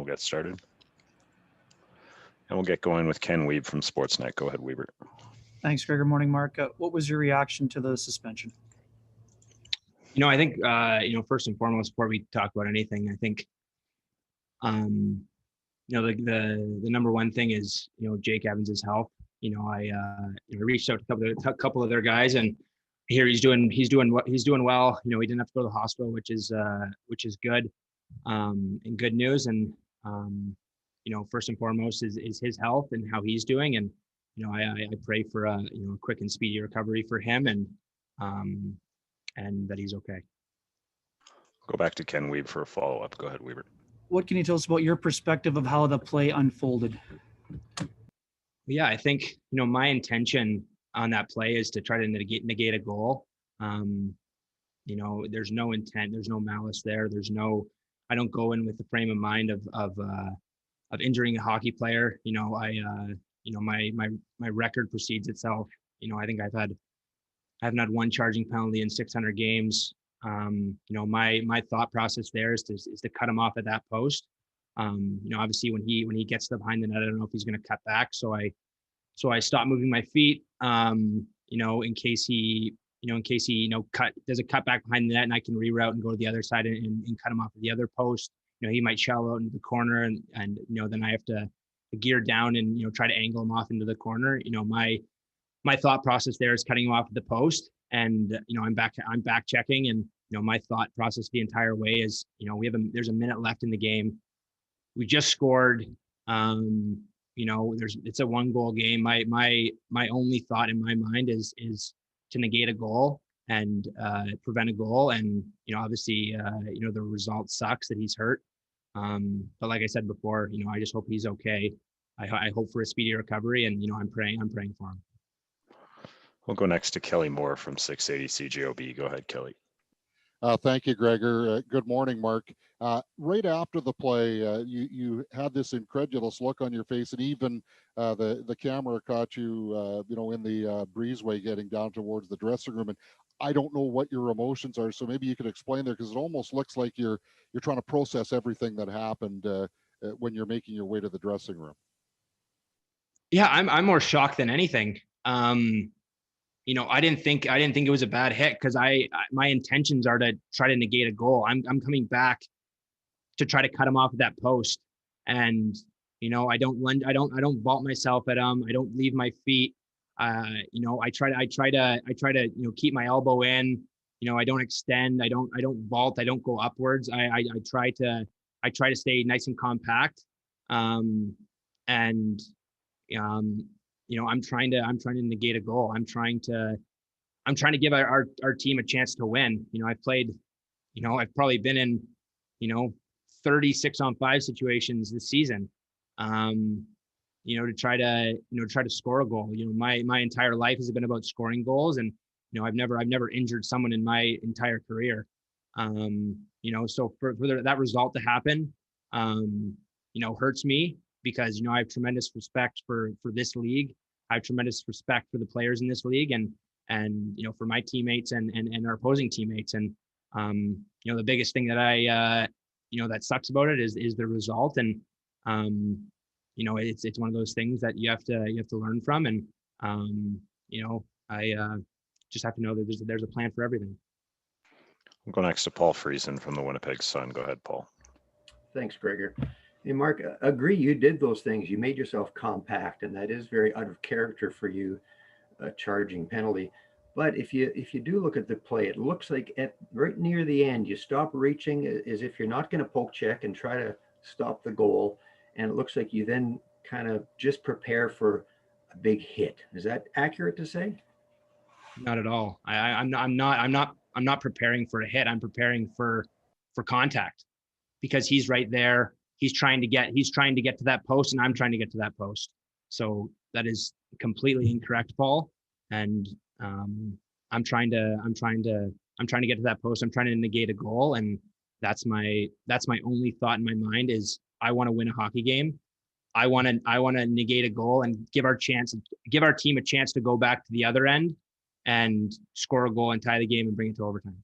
get started. And we'll get going with Ken Wiebe from Sportsnet. Go ahead, Weber. Thanks, Greg. Good morning, Mark. What was your reaction to the suspension? I think, first and foremost, before we talk about anything, I think, the number one thing is, Jake Evans' health. I reached out to a couple of their guys, and here he's doing well. He didn't have to go to the hospital, which is good, and good news. And first and foremost is his health and how he's doing. And I pray for a quick and speedy recovery for him, and that he's okay. Go back to Ken Wiebe for a follow-up. Go ahead, Weber. What can you tell us about your perspective of how the play unfolded? Yeah, I think, my intention on that play is to try to negate a goal. There's no intent, there's no malice there. I don't go in with the frame of mind of injuring a hockey player. My record precedes itself. I think I haven't had one charging penalty in 600 games. My thought process there is to cut him off at that post. Obviously when he gets to behind the net, I don't know if he's going to cut back. So I stop moving my feet, in case he does a cut back behind the net, and I can reroute and go to the other side and cut him off at the other post. He might shallow out into the corner, and then I have to gear down and try to angle him off into the corner. My thought process there is cutting him off at the post, and I'm back checking, and my thought process the entire way is there's a minute left in the game. We just scored. It's a 1-goal game. My only thought in my mind is to negate a goal and prevent a goal. And obviously the result sucks that he's hurt. But like I said before, I just hope he's okay. I hope for a speedy recovery, and I'm praying for him. We'll go next to Kelly Moore from 680 CJOB. Go ahead, Kelly. Thank you, Gregor. Good morning, Mark. Right after the play, you had this incredulous look on your face, and even the camera caught you, in the breezeway getting down towards the dressing room. And I don't know what your emotions are, so maybe you could explain there, because it almost looks like you're trying to process everything that happened when you're making your way to the dressing room. Yeah, I'm more shocked than anything. I didn't think it was a bad hit, because my intentions are to try to negate a goal. I'm coming back to try to cut him off at that post, and I don't vault myself at him. I don't leave my feet. I try to keep my elbow in. I don't extend. I don't vault. I don't go upwards. I try to stay nice and compact. I'm trying to negate a goal. I'm trying to give our team a chance to win. I've played, I've probably been in, 36 on 5 situations this season, to try to score a goal. My entire life has been about scoring goals, and, I've never injured someone in my entire career. So for that result to happen, hurts me, because, I have tremendous respect for this league. I have tremendous respect for the players in this league, and for my teammates and our opposing teammates. And, the biggest thing that that sucks about it is the result. And, it's one of those things that you have to learn from. And, I just have to know that there's a plan for everything. We'll go next to Paul Friesen from the Winnipeg Sun. Go ahead, Paul. Thanks, Gregor. Hey, Mark, agree you did those things. You made yourself compact, and that is very out of character for you, charging penalty. But if you do look at the play, it looks like right near the end, you stop reaching as if you're not going to poke check and try to stop the goal. And it looks like you then kind of just prepare for a big hit. Is that accurate to say? Not at all. I'm not preparing for a hit. I'm preparing for contact, because he's right there. He's trying to get to that post, and I'm trying to get to that post. So that is completely incorrect, Paul. And I'm trying to get to that post. I'm trying to negate a goal, and that's my only thought in my mind is I want to win a hockey game. I want to negate a goal and give our team a chance to go back to the other end and score a goal and tie the game and bring it to overtime.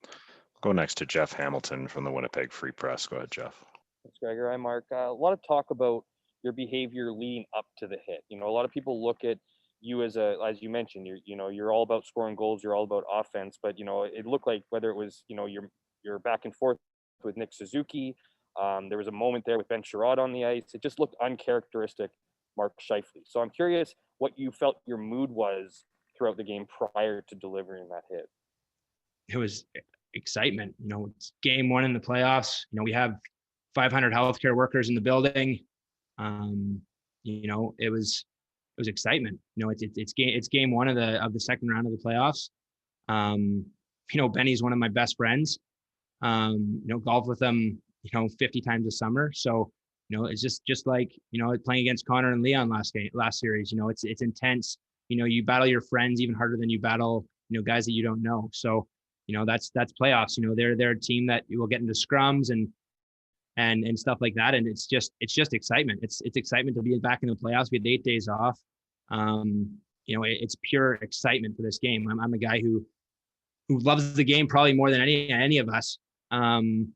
We'll go next to Jeff Hamilton from the Winnipeg Free Press. Go ahead, Jeff. Thanks, Gregor. Hi, Mark. A lot of talk about your behavior leading up to the hit. You know, a lot of people look at you as as you mentioned, you're all about scoring goals, you're all about offense. But it looked like whether it was your back and forth with Nick Suzuki, there was a moment there with Ben Sherrod on the ice. It just looked uncharacteristic, Mark Scheifele. So I'm curious what you felt your mood was throughout the game prior to delivering that hit. It was excitement. It's game one in the playoffs. We have 500 healthcare workers in the building. It was excitement. It's game one of the second round of the playoffs. Benny's one of my best friends. Golf with him, 50 times a summer. So, it's just like, playing against Connor and Leon last series. It's intense. You battle your friends even harder than you battle, guys that you don't know. So, that's playoffs. They're a team that will get into scrums and stuff like that. And it's just excitement. It's excitement to be back in the playoffs. We had 8 days off. It's pure excitement for this game. I'm a guy who loves the game probably more than any of us. And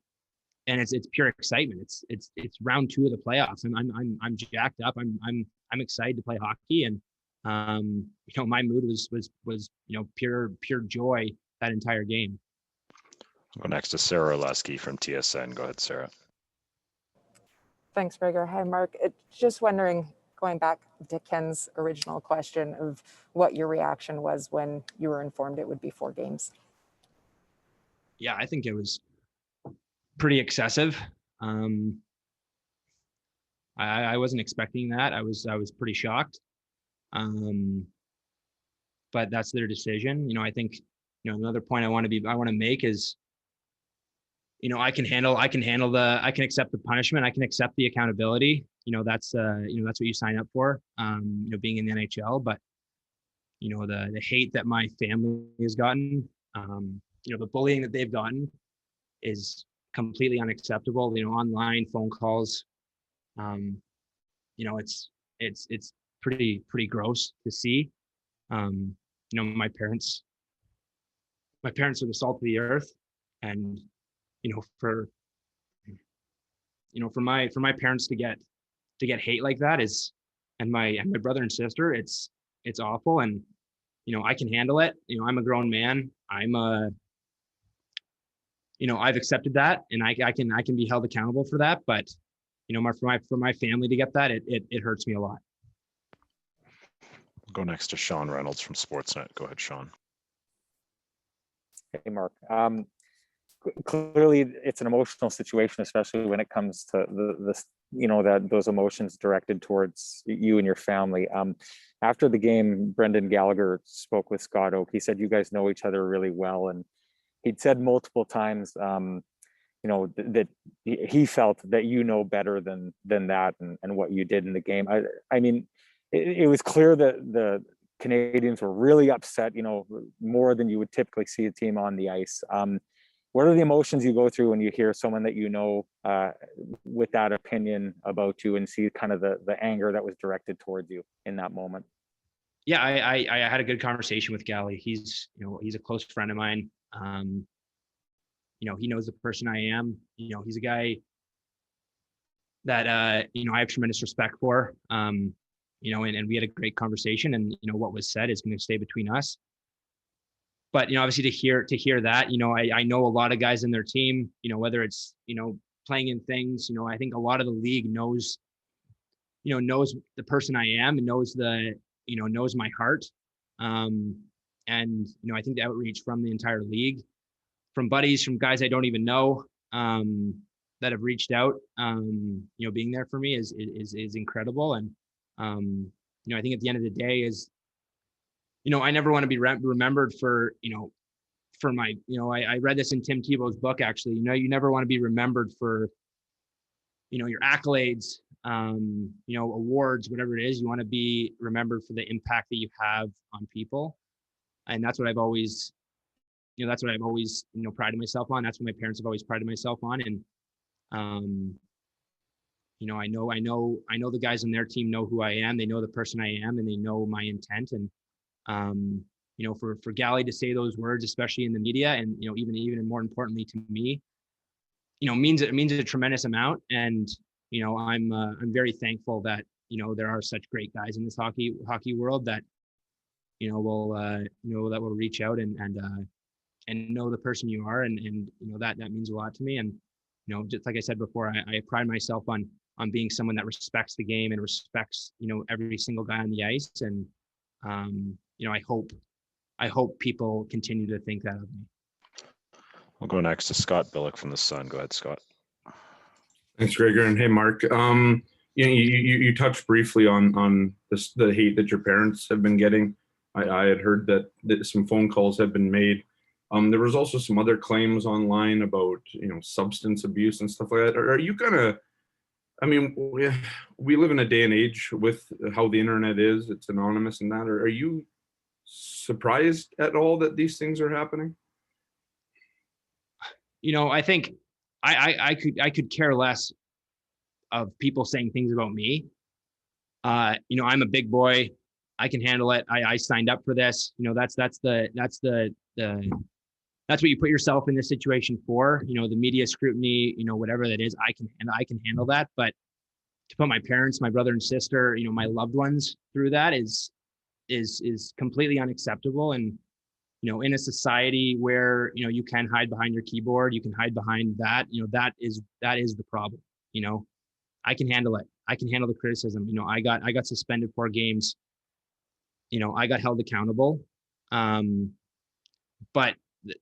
it's pure excitement. It's round 2 of the playoffs. I'm jacked up. I'm excited to play hockey. And my mood was pure joy that entire game. I'll go next to Sarah Lusky from TSN. Go ahead, Sarah. Thanks, Gregor. Hi, Mark. Just wondering, going back to Ken's original question of what your reaction was when you were informed it would be 4 games. Yeah, I think it was pretty excessive. I wasn't expecting that. I was pretty shocked. But that's their decision. I think, another point I want to make is, I can accept the punishment. I can accept the accountability. That's what you sign up for, being in the NHL. But, the hate that my family has gotten, the bullying that they've gotten is completely unacceptable. Online phone calls, it's pretty gross to see. My parents are the salt of the earth, and for my parents to get hate like that and my brother and sister, it's awful. And I can handle it. I'm a grown man. I've accepted that, and I can be held accountable for that. But for my family to get that, it hurts me a lot. We'll go next to Sean Reynolds from Sportsnet. Go ahead, Sean. Hey, Mark. Clearly, it's an emotional situation, especially when it comes to those emotions directed towards you and your family. After the game, Brendan Gallagher spoke with Scott Oak. He said you guys know each other really well, and he'd said multiple times, that he felt that better than that and what you did in the game. I mean, it was clear that the Canadians were really upset, more than you would typically see a team on the ice. What are the emotions you go through when you hear someone that with that opinion about you and see kind of the anger that was directed towards you in that moment? Yeah, I had a good conversation with Gally. He's a close friend of mine. He knows the person I am. He's a guy that I have tremendous respect for. And we had a great conversation, and what was said is going to stay between us. But obviously to hear that, I know a lot of guys in their team, whether it's playing in things, I think a lot of the league knows the person I am and knows knows my heart. And I think the outreach from the entire league, from buddies, from guys I don't even know, that have reached out, being there for me is incredible. And I think at the end of the day is, I never want to be remembered for my, I read this in Tim Tebow's book, actually. You never want to be remembered for your accolades, awards, whatever it is. You want to be remembered for the impact that you have on people. And that's what I've always prided myself on. That's what my parents have always prided myself on. And I know the guys on their team know who I am. They know the person I am, and they know my intent. And for Gally to say those words, especially in the media, and even more importantly to me, means a tremendous amount. And, I'm very thankful that, there are such great guys in this hockey world that, will reach out and know the person you are. And that means a lot to me. And, just like I said before, I pride myself on being someone that respects the game and respects, every single guy on the ice. And, I hope people continue to think that of me. We'll go next to Scott Billick from the Sun. Go ahead, Scott. Thanks, Gregor, and hey, Mark. You touched briefly on the hate that your parents have been getting. I had heard that some phone calls have been made. There was also some other claims online about substance abuse and stuff like that. Are you gonna? I mean, we live in a day and age with how the internet is. It's anonymous and that. Are you surprised at all that these things are happening? I think I could care less of people saying things about me. I'm a big boy. I can handle it. I signed up for this. That's what you put yourself in this situation for. The media scrutiny, whatever that is, I can handle that. But to put my parents, my brother and sister, my loved ones through that is completely unacceptable. And in a society where you can hide behind your keyboard, you can hide behind that. That is the problem. I can handle it. I can handle the criticism. I got suspended 4 games. I got held accountable. But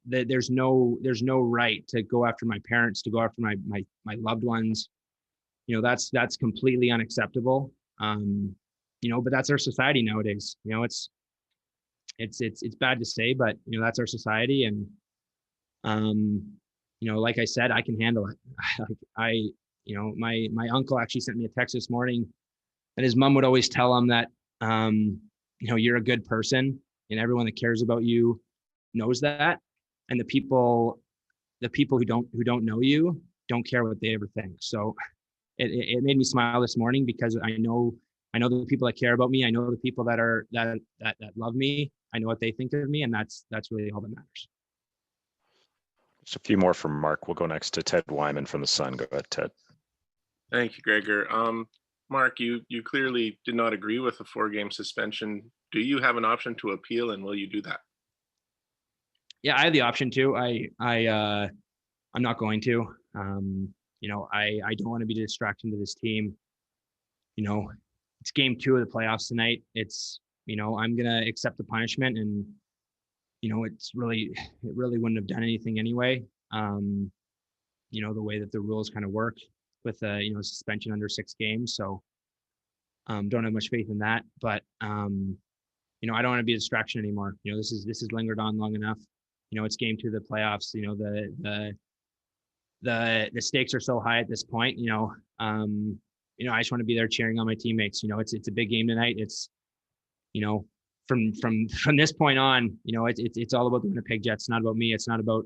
there's no right to go after my parents, to go after my loved ones. That's completely unacceptable. But that's our society nowadays. It's bad to say, but that's our society. And like I said, I can handle it. My uncle actually sent me a text this morning, and his mom would always tell him that you're a good person, and everyone that cares about you knows that. And the people who don't know you don't care what they ever think. So it made me smile this morning, because I know the people that care about me. I know the people that love me. I know what they think of me, and that's really all that matters. Just a few more from Mark. We'll go next to Ted Wyman from the Sun. Go ahead, Ted. Thank you, Gregor. Mark, you clearly did not agree with the 4-game suspension. Do you have an option to appeal, and will you do that? Yeah, I have the option to. I'm not going to. I don't want to be a distraction to this team. It's game 2 of the playoffs tonight. It's, I'm going to accept the punishment, and, it really wouldn't have done anything anyway. The way that the rules kind of work with, suspension under 6 games. So, don't have much faith in that, but, I don't want to be a distraction anymore. This has lingered on long enough. It's game 2 of the playoffs. The stakes are so high at this point. I just want to be there cheering on my teammates. It's a big game tonight. It's, from this point on, it's all about the Winnipeg Jets. It's not about me. It's not about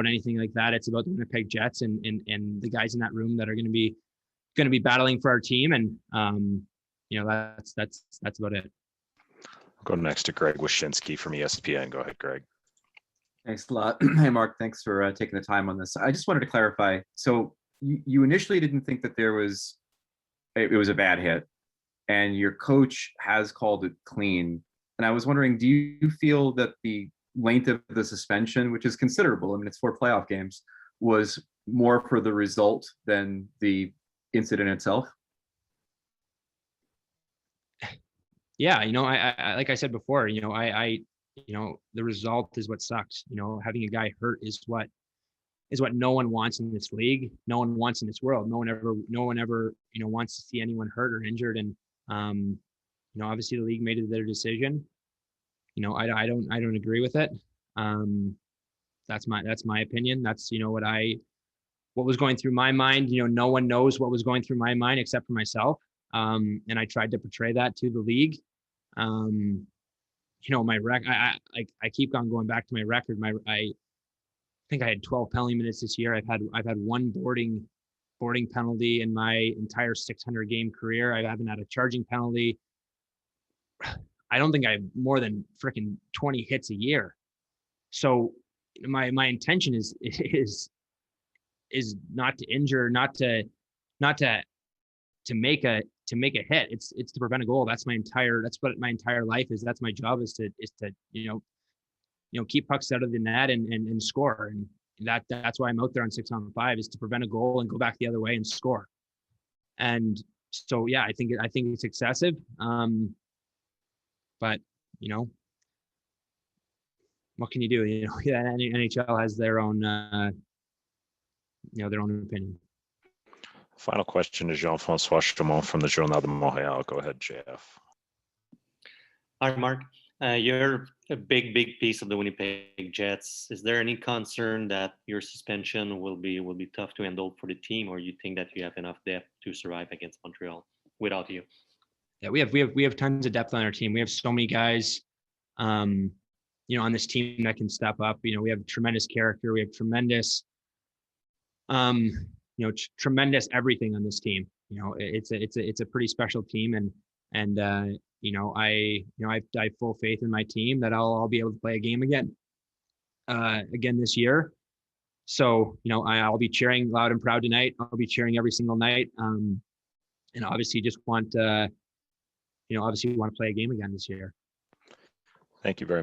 anything like that. It's about the Winnipeg Jets and the guys in that room that are going to be battling for our team. And that's about it. I'll go next to Greg Wyshynski from ESPN. Go ahead, Greg. Thanks a lot. Hey, Mark, thanks for taking the time on this. I just wanted to clarify. So you initially didn't think that it was a bad hit, and your coach has called it clean. And I was wondering, do you feel that the length of the suspension, which is considerable, I mean, it's 4 playoff games, was more for the result than the incident itself? Yeah, I like I said before, the result is what sucks. Having a guy hurt is what no one wants in this league. No one wants in this world. No one ever, wants to see anyone hurt or injured. And, obviously the league made it their decision. I don't agree with it. That's my opinion. That's, what was going through my mind. No one knows what was going through my mind except for myself. And I tried to portray that to the league. My I keep on going back to my record. I think I had 12 penalty minutes this year. I've had 1 boarding penalty in my entire 600 game career. I haven't had a charging penalty. I don't think I have more than freaking 20 hits a year. So my intention is is not to injure, not to make a hit. It's to prevent a goal. That's what my entire life is. That's my job is to keep pucks out of the net and score. And that's why I'm out there on 6-on-5, is to prevent a goal and go back the other way and score. And so, yeah, I think it's excessive. But what can you do? NHL has their own, their own opinion. Final question is Jean-Francois Chaumont from the Journal de Montréal. Go ahead, JF. Hi, Mark. You're a big piece of the Winnipeg Jets. Is there any concern that your suspension will be tough to handle for the team, or you think that you have enough depth to survive against Montreal without you? Yeah, we have tons of depth on our team. We have so many guys, on this team that can step up. We have tremendous character. We have tremendous, tremendous everything on this team. It's a pretty special team, and I have full faith in my team that I'll be able to play a game again this year. So, I'll be cheering loud and proud tonight. I'll be cheering every single night. And obviously just want to play a game again this year. Thank you very